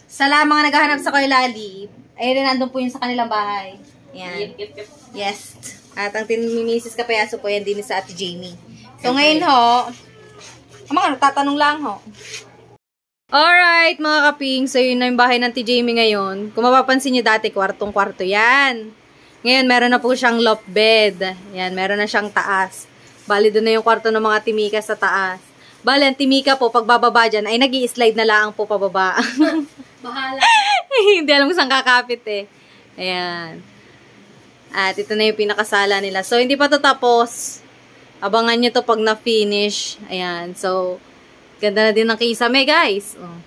Sa mga naghahanap sa Kuya Lali, ayun, nandun po yun sa kanilang bahay. Yan. Yes. At ang tinimisis kapayaso po yan din sa Ate Jamie. So ngayon ho, nagtatanong lang ho. Alright, mga kaping. So yun na yung bahay ng Ate Jamie ngayon. Kung mapapansin nyo dati, kwartong-kwarto yan. Ngayon, meron na po siyang loft bed. Yan, meron na siyang taas. Bali, doon na yung kwarto ng mga timika sa taas. Bali, ang timika po, pagbababa dyan, ay nag-i-slide na lang po pababa. Bahala. Hindi alam kung saan kakapit eh. Ayan. At ito na yung pinakasala nila. So, hindi pa to tapos. Abangan nyo to pag na-finish. Ayan. So, ganda na din ng kisame, guys. Oh.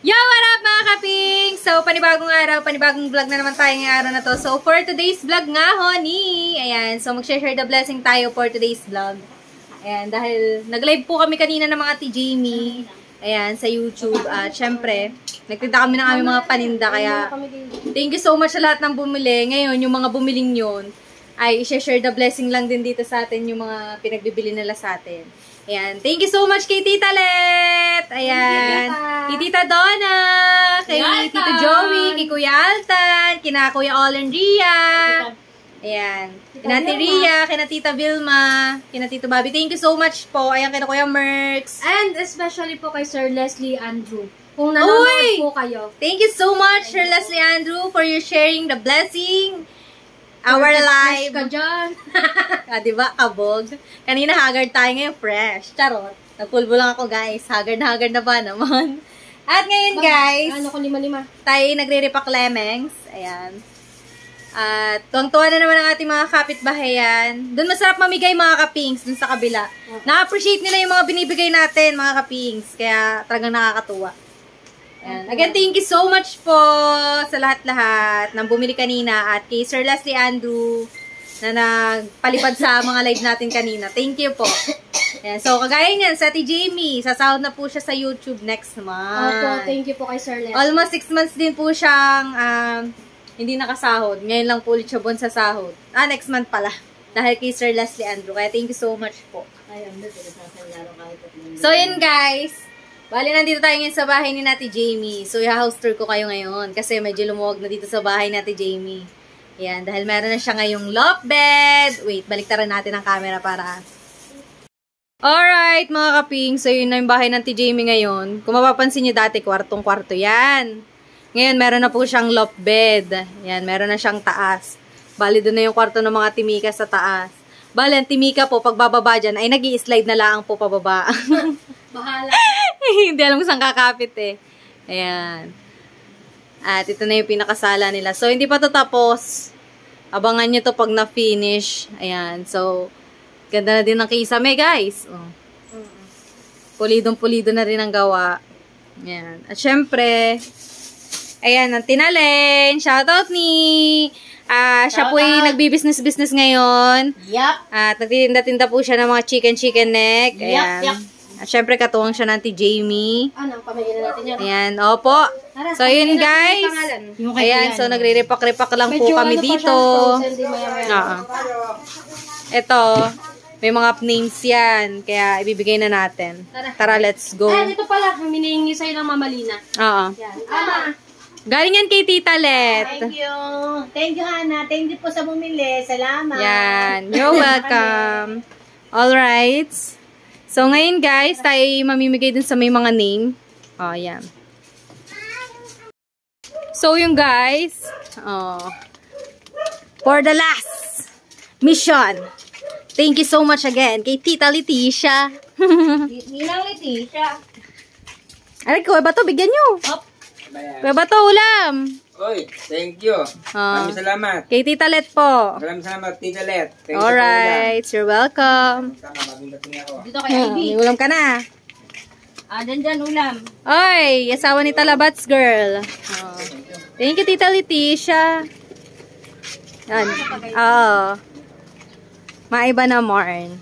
Yo, what up mga kaping? So, panibagong araw, panibagong vlog na naman tayo ngayong araw na to. So, for today's vlog nga, honey. Ayan, so mag-share the blessing tayo for today's vlog. Ayan, dahil nag-live po kami kanina ng mga Ate Jamie. Ayan, sa YouTube. At syempre, nagtinda kami ng aming mga paninda. Kaya, thank you so much sa lahat ng bumili. Ngayon, yung mga bumiling yun, ay i-share the blessing lang din dito sa atin yung mga pinagbibili nila sa atin. Ayan. Thank you so much kay Tita Let. Ayan. Kay Tita Donna. Kay Tito Joey. Kay Kuya Altan. Kina Kuya Olen Ria. Ayan. Kina Ate Ria. Kina Tita Vilma. Kina Tito Bobby. Thank you so much po. Ayan. Kina Kuya Merx. And especially po kay Sir Leslie Andrew. Kung nanonood po kayo. Thank you so much, Sir Leslie Andrew, for your sharing the blessing. Our live. Ka dyan. Diba? Kabog. Kanina haggard tayo, ngayon fresh. Charot. Nagpulbo lang ako, guys. Haggard na ba naman? At ngayon, guys, ano ko lima-lima? Tayo nagre-repack lemons. Ayan. At tuwang-tuwa na naman ang ating mga kapitbahayan. Doon masarap mamigay mga kapings, doon sa kabila. Na-appreciate nila yung mga binibigay natin, mga kapings. Kaya talagang nakakatuwa. Ayan. Again, thank you so much po sa lahat-lahat ng bumili kanina at kay Sir Leslie Andrew na nagpalipad sa mga live natin kanina. Thank you po. Ayan. So, kagaya niyan, sa Ate Jamie, sasahod na po siya sa YouTube next month. Opo, thank you po kay Sir Leslie. Almost 6 months din po siyang hindi nakasahod. Ngayon lang po ulit siya buwan sa sahod. Next month pala. Dahil kay Sir Leslie Andrew. Kaya thank you so much po. So, yun guys. Bali, nandito tayo ngayon sa bahay ni Ate Jamie. So, i-house tour ko kayo ngayon. Kasi medyo lumuwag na dito sa bahay ni Ate Jamie. Ayan, dahil meron na siya ngayong loft bed. Wait, baliktaran natin ang camera para... Alright, mga kaping. So, yun na yung bahay ni Ate Jamie ngayon. Kung mapapansin nyo dati, kwartong-kwarto yan. Ngayon, meron na po siyang loft bed. Ayan, meron na siyang taas. Bali, doon na yung kwarto ng mga timika sa taas. Bali, ang timika po, pagbababa dyan, ay nag-i-slide na lang po pababa. Bahala. Hindi alam kung saan kakapit eh. Ayan. At ito na yung pinakasala nila. So, hindi pa to tapos. Abangan nyo to pag na-finish. Ayan. So, ganda na din ng kisame, guys. Oh. Pulidong-pulido na rin ang gawa. Ayan. At syempre, ayan, ang Tinalen. Shoutout ni... siya po ay nagbi-business ngayon. Yup. At nagtitinda-tinda po siya ng mga chicken neck. Ayan. Yup. At syempre, katuwang siya ng Ate Jamie. Pamilya na natin yan. Ayan, opo. So, yun guys. Ayan, so nagre-repack-repack lang po kami dito. Ito, may mga names yan. Kaya, ibibigay na natin. Tara, let's go. Ito pala, hinihingi sa'yo ng Mama Lina. Oo. Galing yan kay Tita Let. Thank you. Thank you, Hana. Thank you po sa bumili. Salamat. Yan. You're welcome. Alright. So, ngayon guys, tayo mamimigay dun sa may mga name. Oh, yan. So, yung guys, for the last mission, thank you so much again kay Tita Leticia. Ninang Leticia. Aray, kuya ba to? Bigyan nyo. Kuya ba to? Ulam. Oy, thank you. Maraming salamat. Kay Tita Let po. Maraming salamat, Tita Let. Alright, you're welcome. Dito kay Ivy. May ulam ka na. Dyan ulam. Oy, asawa ni Talabats girl. Thank you, Tita Leticia. Yan. Maiba na morn.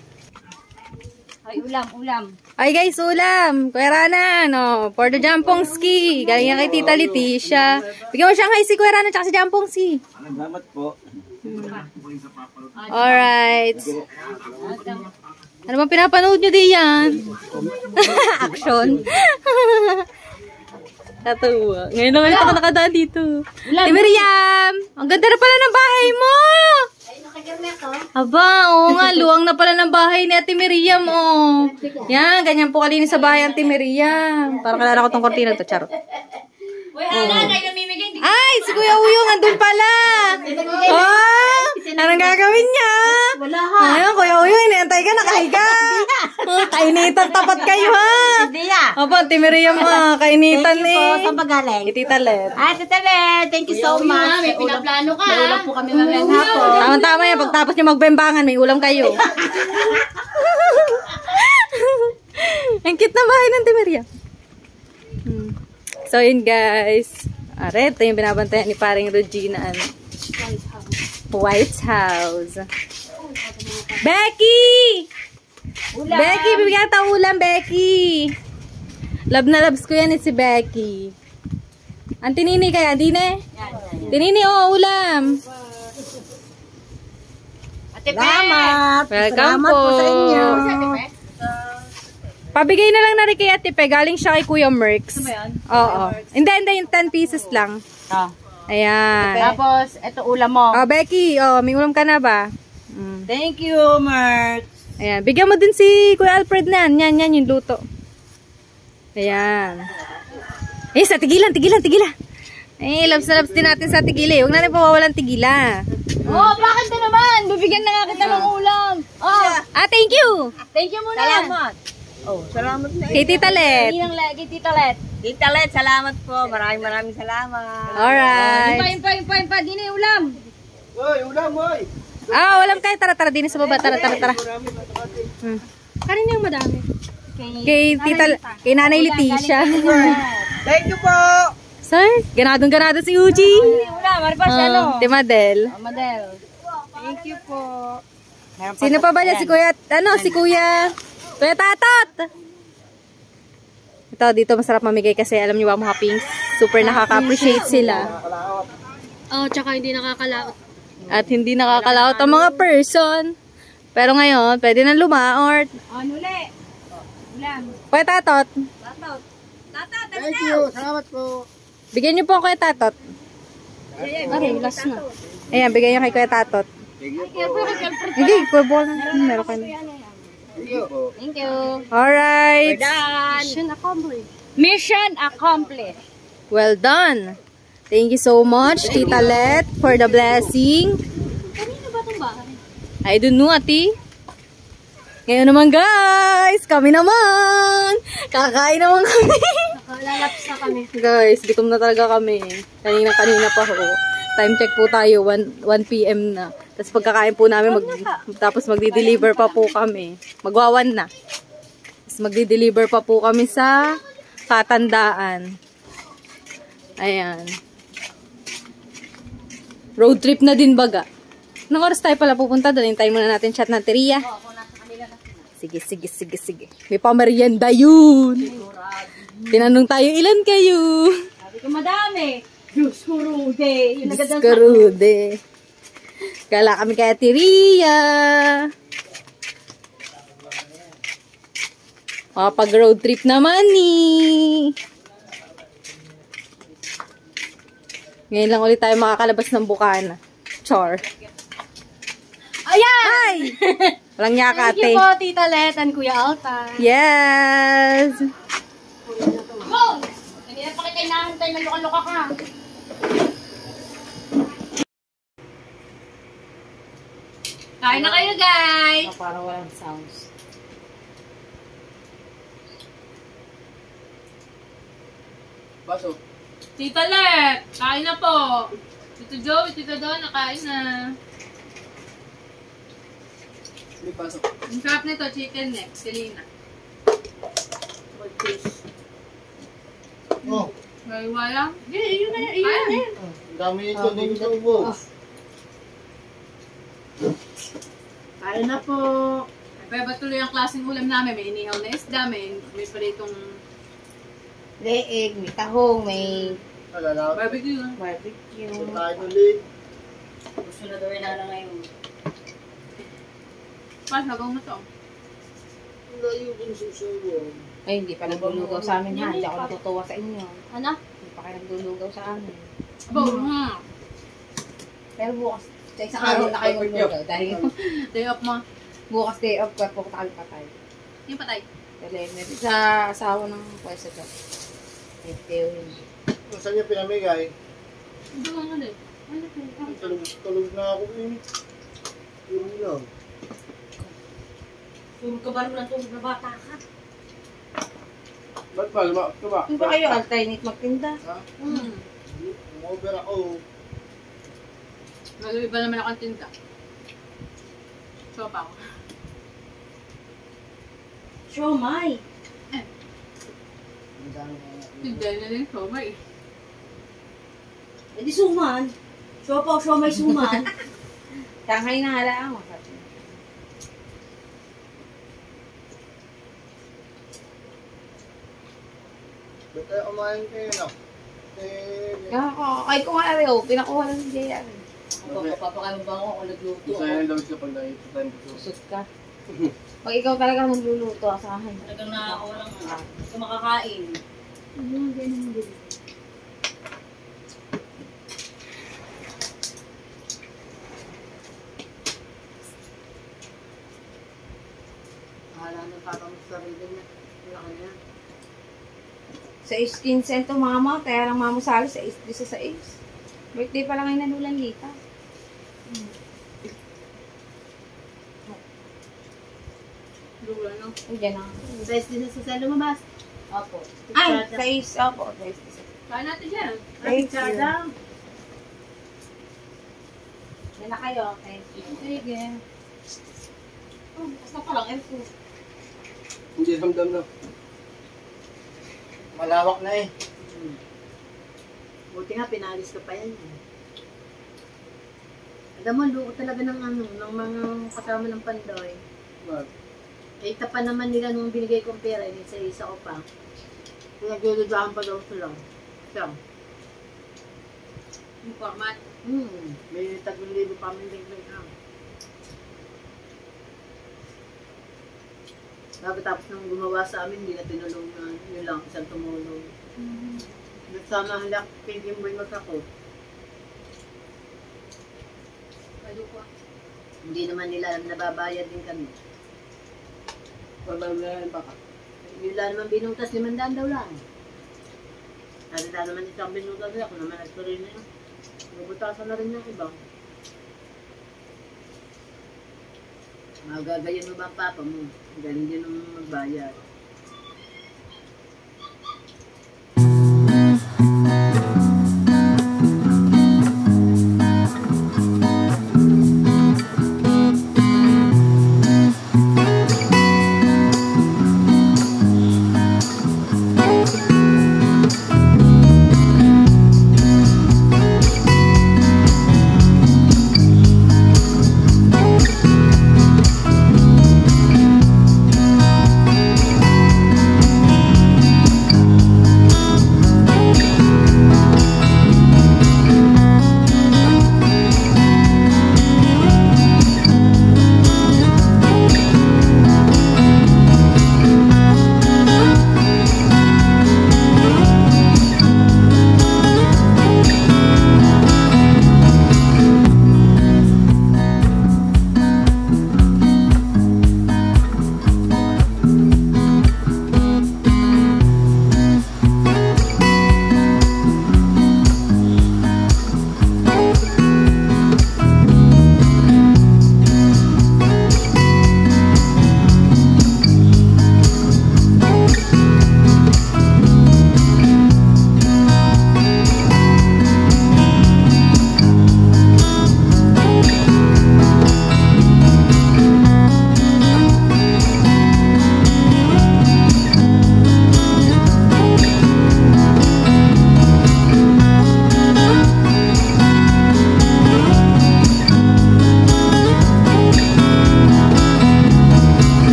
Ay, ulam. Ay guys, ulam. Kuya Rana, no. For the Jampong Ski. Galing yan kay Tita Leticia. Bigyan mo siyang hi si Kuya Rana tsaka si Jampong Ski. Salamat po. Alright. Ano bang pinapanood nyo di yan? Action. Katuwa. Ngayon lang ulit ako nakadaan dito. Ate Miriam! Ang ganda na pala ng bahay mo! Ay, nakagami ako. Aba, oo nga. Luwang na pala ng bahay ni Ate Miriam, oh. Yan, ganyan po kalinis sa bahay Ate Miriam. Parang kalala ko tong kortina to, charot. Ay, si Kuya Uyong, andun pala. Oh, anong gagawin niya? Wala ha. Ayun, Kuya Uyong, iniantay ka, nakahiga. Oh, kainitan, tapat kayo, ha? Hindi ya. Opo, Ate Miriam, kainitan Thank you po. eh. Saan ba galing? Tita Let. Tita Let, thank you so much. May pinaplano ka. May ulam po kami mamayang hapon. Tama-tama yan, pagtapos niyo magbembangan, may ulam kayo. Ang cute na bahay ng Ate Miriam. So, yun guys. Are, ito yung binabantayan ni paring Regina. White House. Becky! Ulam. Becky, bibigyan kita ulam, Becky. Love na loves ko yan si Becky. Ang tinini kaya, Dine? Tinini, ulam. Salamat. Welcome Salamat po sa inyo. Pabigay na lang na rin kay Ate Pe. Galing siya kay Kuya Merx. Oo. Hindi, yung 10 pieces lang. Ayan. Tapos, ito ulam mo. Oh, Becky, may ulam ka na ba? Thank you, Mert. Ayan. Bigyan mo din si Kuya Alfred na. Yan, yung luto. Ayan. Sa tigilan. Eh, loves na loves din natin sa tigila. Huwag na rin pawawalan tigila. Bakit na naman? Bibigyan na nga kita ng ulam. Thank you! Thank you muna. Salamat. Salamat na. Kay Tita Let. Hindi nang lagi, Tita Let. Tita Let, salamat po. Maraming salamat. Alright. Pa. Di na yung ulam. Uy, ulam, uy. Ulam kayo. Tara, din sa baba. Tara. Kanina yung madami. Kay Nanay Leticia. Thank you po. Sir, ganadong-ganado si Uji. Ulam, ano? Timadel. Madel. Thank you po. Sino pa ba niya? Si Kuya, si Kuya Tatot. Ito, dito masarap mamigay kasi alam niyo ba mga pinks, super nakaka-appreciate sila. Tsaka hindi nakakalaot. At hindi nakakalaot ang mga person. Pero ngayon, pwede na lumaort. Nuli. Ulam. Kuya Tatot. Thank you. Salamat po. Bigyan niyo po ang Kuya Tatot. Okay, last na. Ayan, bigyan niyo kay Kuya Tatot. Thank you po. Hindi, Kuya Bon. Meron kayo. Thank you po. Thank you. Alright. Mission accomplished. Well done. Thank you so much, Tita Let, for the blessing. Kanina ba itong bahay? I don't know, ati. Ngayon naman, guys. Kami naman. Kakain naman kami. Nakalalaps na kami. Guys, gutom na talaga kami. Kanina pa ho. Time check po tayo, 1 PM na. Tapos pagkakain po namin, tapos magdi-deliver pa po kami. Magwawan na. Tapos magdi-deliver pa po kami sa Katandaan. Ayan. Road trip na din baga. Anong oras tayo pala pupunta doon? Hintayin muna natin chat na Teria. Sige. May pamerienda yun. Tinanong tayo, ilan kayo? Sabi ko madami. Diyos ko, Rude. Diyos ko, Rude. Kala kami kaya Teria. Pag road trip naman ni. Ngayon lang ulit tayo makakalabas ng Bukana. Char. Ayan! Ay! Walang yaka, Thank you po, Tita Let and Kuya Alta. Yes! Go! Hindi na pa kita inahantay na luka-luka ka. Kain na kayo, guys! Parang walang sounds. Baso. Tita Let, kain na po. Tito Joey, Tito Don, nakain na. May baso. Ang sarap nito, chicken neck, Selena. Oh, May wala. Yun na. ang dami nito, hindi ko naubos. Kain na po. Pero ba tuloy ang klaseng ulam namin? May inihaw na isda, may paritong Leeg, may tahong, may Alala, barbecue. barbecue. so tayo ulit. Gusto na gawin na ngayon. Pas, nagaw mo to. Layo din susubo. Ay, hindi pa naglulugaw sa amin ha. Hindi ako natutuwa sa inyo. Ano? Hindi pa kayo naglulugaw sa amin. Pero bukas, sa isang araw na kayo maglulugaw. Dahil Day off mo. bukas day off ka po tayo patay. Yung patay. Dahil sa asawa ng pwesa dyan. Teo yun. Saan niya pinamigay? Doon ano din. Tulog na ako eh. Yun lang. Tulog ka ba naman tulog na bata ka? Ba't ba? Diba? Hindi ba kayo alternate magtinda? Ha? Umover ako. Iba naman ako ang tinta. So pa ako. Siomay. Tinda na din so may. E di suman. Siopaw, siomay, suman. Shanghai na hala ako. Ba't tayo kumain kayo na? Ay, kung nga rin, pinakuha lang si Jaya. Papakain mo ba ako kung nagluto? Masaya lang kapag nakikita tayo dito. Susot ka. Pag ikaw talaga magluluto, asahan. Talagang nakakawalang hindi ka makakain. Hala ng papa mo sa sarili niya. Wala ka niya. Sa 15 to mama, kaya lang mama sali sa 16. Birthday pa lang ay nalulan dito. Lula no. Ay, dyan na. Best din sa salo mo, Bas? Opo. Ay, sa opo, sa 16. Kaya natin yan. Thank you. Sada. Yan na kayo, thank you. Sige. Oh, basta pa lang, F2. Hindi ramdam na. Malawak na eh. Buti nga, pinalis ka pa yan. Alam mo, luko talaga ng ng mga kasama ng Pandoy. Ba't? Eh, pa naman nila nung binigay kong pera, isa ko pa. Nagdududaan pa daw sila. Siya. Yung format. May 3,000 pa kami dagdag na. Tapos nung gumawa sa amin, hindi na tinulong na yun lang, isang tumulong. Nagsama halak, pinking boy magkakot. Pwede ko. Hindi naman nila nababayad din kami. Ramdam na yan baka. Nila naman binutas, 500 daw lang. Nalila naman isang binutas nila, kung naman nagtuloy na yun. Bubutasan na rin ng iba. Magagayan mo ba ang papa mo? Galing din naman magbayad.